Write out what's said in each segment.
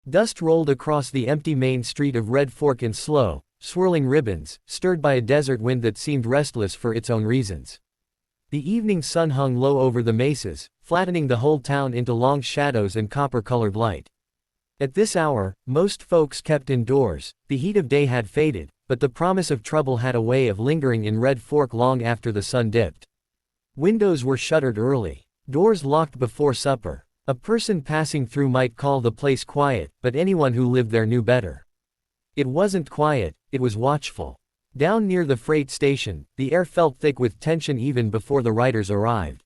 Dust rolled across the empty main street of Red Fork in slow, swirling ribbons, stirred by a desert wind that seemed restless for its own reasons. The evening sun hung low over the mesas, flattening the whole town into long shadows and copper-colored light. At this hour, most folks kept indoors. The heat of day had faded, but the promise of trouble had a way of lingering in Red Fork long after the sun dipped. Windows were shuttered early, doors locked before supper. A person passing through might call the place quiet, but anyone who lived there knew better. It wasn't quiet, it was watchful. Down near the freight station, the air felt thick with tension even before the riders arrived.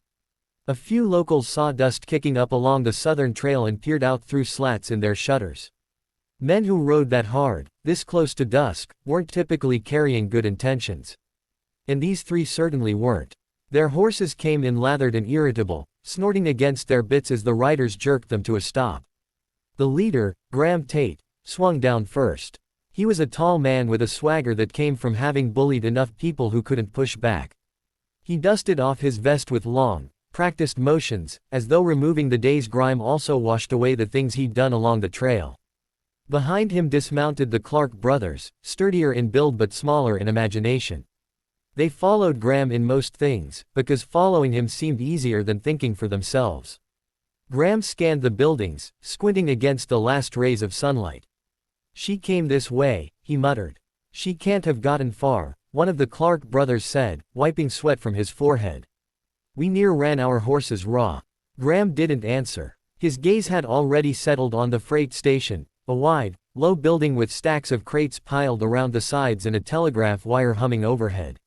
A few locals saw dust kicking up along the southern trail and peered out through slats in their shutters. Men who rode that hard, this close to dusk, weren't typically carrying good intentions. And these three certainly weren't. Their horses came in lathered and irritable, snorting against their bits as the riders jerked them to a stop. The leader, Graham Tate, swung down first. He was a tall man with a swagger that came from having bullied enough people who couldn't push back. He dusted off his vest with long, practiced motions, as though removing the day's grime also washed away the things he'd done along the trail. Behind him dismounted the Clark brothers, sturdier in build but smaller in imagination. They followed Graham in most things, because following him seemed easier than thinking for themselves. Graham scanned the buildings, squinting against the last rays of sunlight. "She came this way," he muttered. "She can't have gotten far," one of the Clark brothers said, wiping sweat from his forehead. "We near ran our horses raw." Graham didn't answer. His gaze had already settled on the freight station, a wide, low building with stacks of crates piled around the sides and a telegraph wire humming overhead.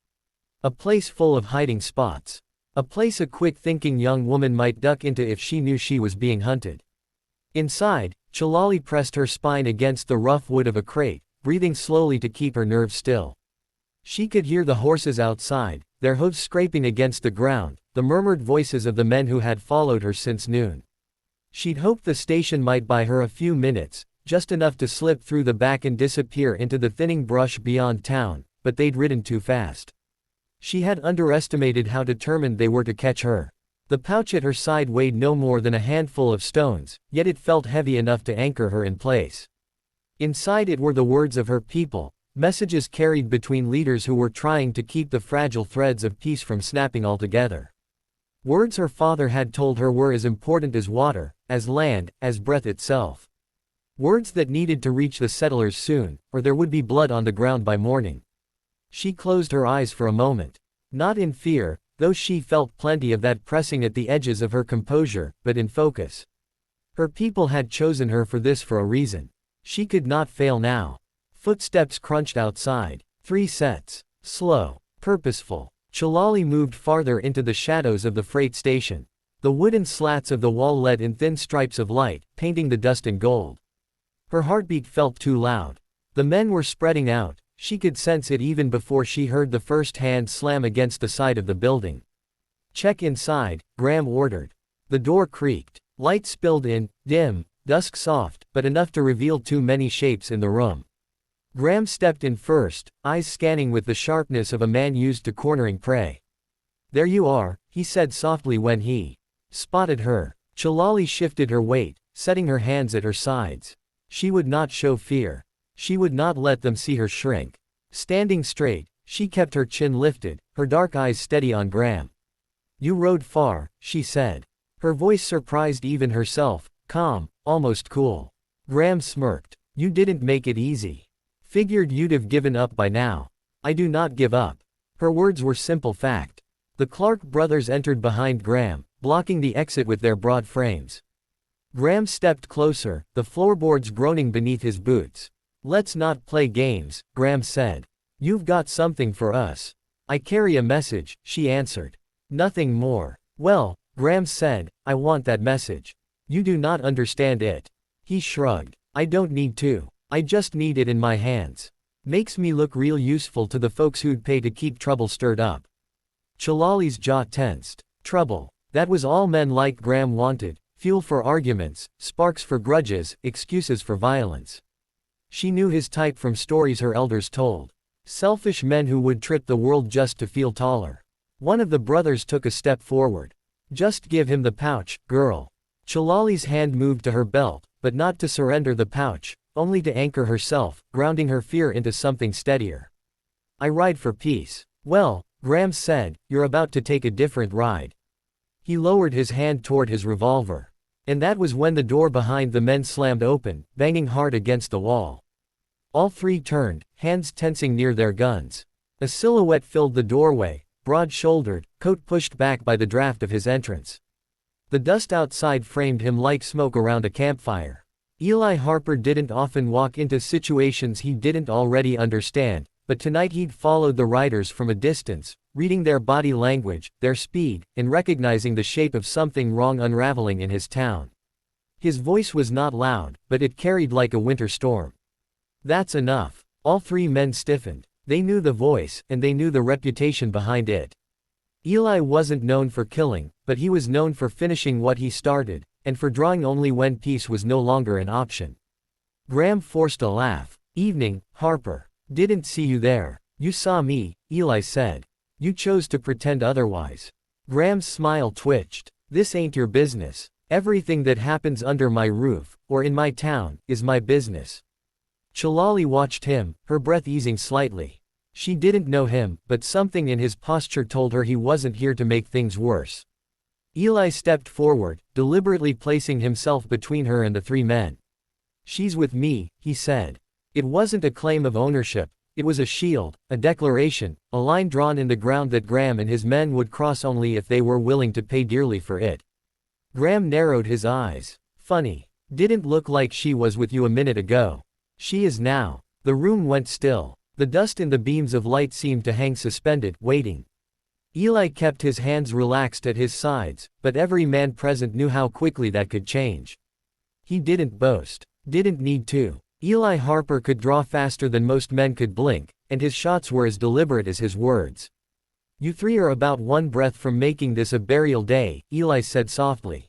A place full of hiding spots. A place a quick-thinking young woman might duck into if she knew she was being hunted. Inside, Chilali pressed her spine against the rough wood of a crate, breathing slowly to keep her nerves still. She could hear the horses outside, their hooves scraping against the ground, the murmured voices of the men who had followed her since noon. She'd hoped the station might buy her a few minutes, just enough to slip through the back and disappear into the thinning brush beyond town, but they'd ridden too fast. She had underestimated how determined they were to catch her. The pouch at her side weighed no more than a handful of stones, yet it felt heavy enough to anchor her in place. Inside it were the words of her people, messages carried between leaders who were trying to keep the fragile threads of peace from snapping altogether. Words her father had told her were as important as water, as land, as breath itself. Words that needed to reach the settlers soon, or there would be blood on the ground by morning. She closed her eyes for a moment. Not in fear, though she felt plenty of that pressing at the edges of her composure, but in focus. Her people had chosen her for this for a reason. She could not fail now. Footsteps crunched outside. 3 sets. Slow. Purposeful. Chilali moved farther into the shadows of the freight station. The wooden slats of the wall let in thin stripes of light, painting the dust in gold. Her heartbeat felt too loud. The men were spreading out. She could sense it even before she heard the first hand slam against the side of the building. "Check inside," Graham ordered. The door creaked. Light spilled in, dim, dusk soft, but enough to reveal too many shapes in the room. Graham stepped in first, eyes scanning with the sharpness of a man used to cornering prey. "There you are," he said softly when he spotted her. Chilali shifted her weight, setting her hands at her sides. She would not show fear. She would not let them see her shrink. Standing straight, she kept her chin lifted, her dark eyes steady on Graham. "You rode far," she said. Her voice surprised even herself, calm, almost cool. Graham smirked. "You didn't make it easy. Figured you'd have given up by now." "I do not give up." Her words were simple fact. The Clark brothers entered behind Graham, blocking the exit with their broad frames. Graham stepped closer, the floorboards groaning beneath his boots. "Let's not play games," Graham said. "You've got something for us." "I carry a message," she answered. "Nothing more." "Well," Graham said, "I want that message." "You do not understand it." He shrugged. "I don't need to. I just need it in my hands. Makes me look real useful to the folks who'd pay to keep trouble stirred up." Chilali's jaw tensed. Trouble. That was all men like Graham wanted. Fuel for arguments, sparks for grudges, excuses for violence. She knew his type from stories her elders told. Selfish men who would trip the world just to feel taller. One of the brothers took a step forward. "Just give him the pouch, girl." Chilali's hand moved to her belt, but not to surrender the pouch, only to anchor herself, grounding her fear into something steadier. I ride for peace. Well, Graham said, you're about to take a different ride. He lowered his hand toward his revolver. And that was when the door behind the men slammed open, banging hard against the wall. All three turned, hands tensing near their guns. A silhouette filled the doorway, broad-shouldered, coat pushed back by the draft of his entrance. The dust outside framed him like smoke around a campfire. Eli Harper didn't often walk into situations he didn't already understand, but tonight he'd followed the riders from a distance, reading their body language, their speed, and recognizing the shape of something wrong unraveling in his town. His voice was not loud, but it carried like a winter storm. That's enough. All three men stiffened. They knew the voice, and they knew the reputation behind it. Eli wasn't known for killing, but he was known for finishing what he started, and for drawing only when peace was no longer an option. Graham forced a laugh. Evening, Harper. Didn't see you there. You saw me, Eli said. You chose to pretend otherwise. Graham's smile twitched. This ain't your business. Everything that happens under my roof, or in my town, is my business. Chilali watched him, her breath easing slightly. She didn't know him, but something in his posture told her he wasn't here to make things worse. Eli stepped forward, deliberately placing himself between her and the three men. She's with me, he said. It wasn't a claim of ownership, it was a shield, a declaration, a line drawn in the ground that Graham and his men would cross only if they were willing to pay dearly for it. Graham narrowed his eyes. Funny. Didn't look like she was with you a minute ago. She is now. The room went still. The dust in the beams of light seemed to hang suspended, waiting. Eli kept his hands relaxed at his sides, but every man present knew how quickly that could change. He didn't boast. Didn't need to. Eli Harper could draw faster than most men could blink, and his shots were as deliberate as his words. You three are about one breath from making this a burial day, Eli said softly.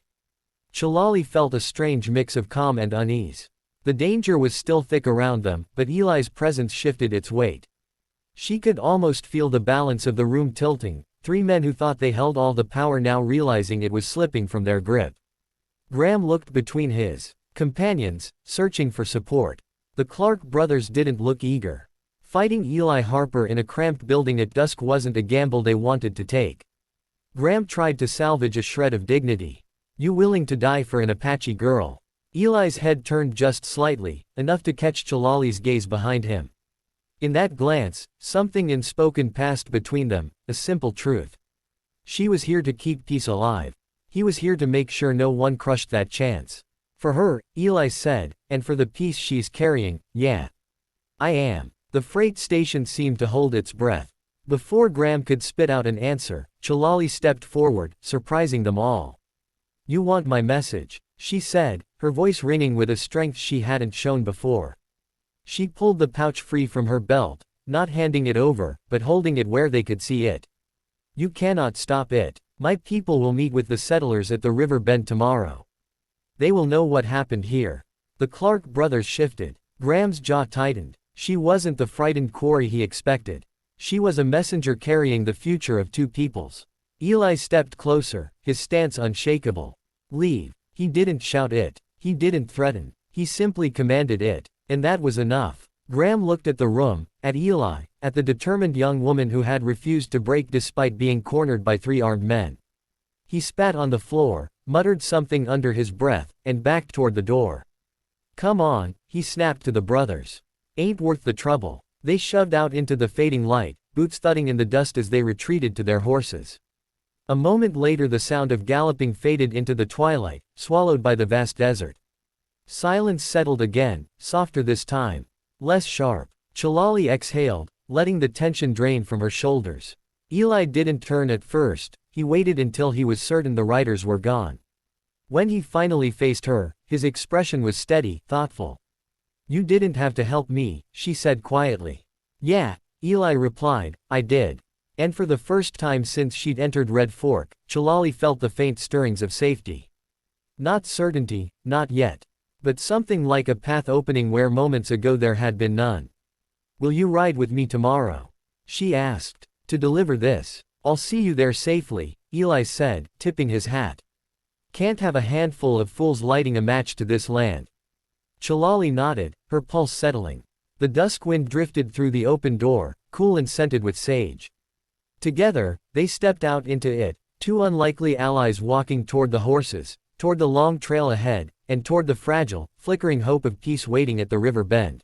Chilali felt a strange mix of calm and unease. The danger was still thick around them, but Eli's presence shifted its weight. She could almost feel the balance of the room tilting, three men who thought they held all the power now realizing it was slipping from their grip. Graham looked between his companions, searching for support. The Clark brothers didn't look eager. Fighting Eli Harper in a cramped building at dusk wasn't a gamble they wanted to take. Graham tried to salvage a shred of dignity. You willing to die for an Apache girl? Eli's head turned just slightly, enough to catch Chilali's gaze behind him. In that glance, something unspoken passed between them, a simple truth. She was here to keep peace alive. He was here to make sure no one crushed that chance. For her, Eli said, and for the peace she's carrying, yeah. I am. The freight station seemed to hold its breath. Before Graham could spit out an answer, Chilali stepped forward, surprising them all. You want my message, she said, her voice ringing with a strength she hadn't shown before. She pulled the pouch free from her belt, not handing it over, but holding it where they could see it. You cannot stop it. My people will meet with the settlers at the river bend tomorrow. They will know what happened here. The Clark brothers shifted. Graham's jaw tightened. She wasn't the frightened quarry he expected. She was a messenger carrying the future of two peoples. Eli stepped closer, his stance unshakable. Leave. He didn't shout it. He didn't threaten. He simply commanded it. And that was enough. Graham looked at the room, at Eli, at the determined young woman who had refused to break despite being cornered by three armed men. He spat on the floor, muttered something under his breath, and backed toward the door. Come on, he snapped to the brothers. Ain't worth the trouble. They shoved out into the fading light, boots thudding in the dust as they retreated to their horses. A moment later the sound of galloping faded into the twilight, swallowed by the vast desert. Silence settled again, softer this time. Less sharp. Chilali exhaled, letting the tension drain from her shoulders. Eli didn't turn at first, he waited until he was certain the riders were gone. When he finally faced her, his expression was steady, thoughtful. You didn't have to help me, she said quietly. Yeah, Eli replied, I did. And for the first time since she'd entered Red Fork, Chilali felt the faint stirrings of safety. Not certainty, not yet. But something like a path opening where moments ago there had been none. Will you ride with me tomorrow? She asked. To deliver this. I'll see you there safely, Eli said, tipping his hat. Can't have a handful of fools lighting a match to this land. Chilali nodded, her pulse settling. The dusk wind drifted through the open door, cool and scented with sage. Together, they stepped out into it, two unlikely allies walking toward the horses, toward the long trail ahead, and toward the fragile, flickering hope of peace waiting at the river bend.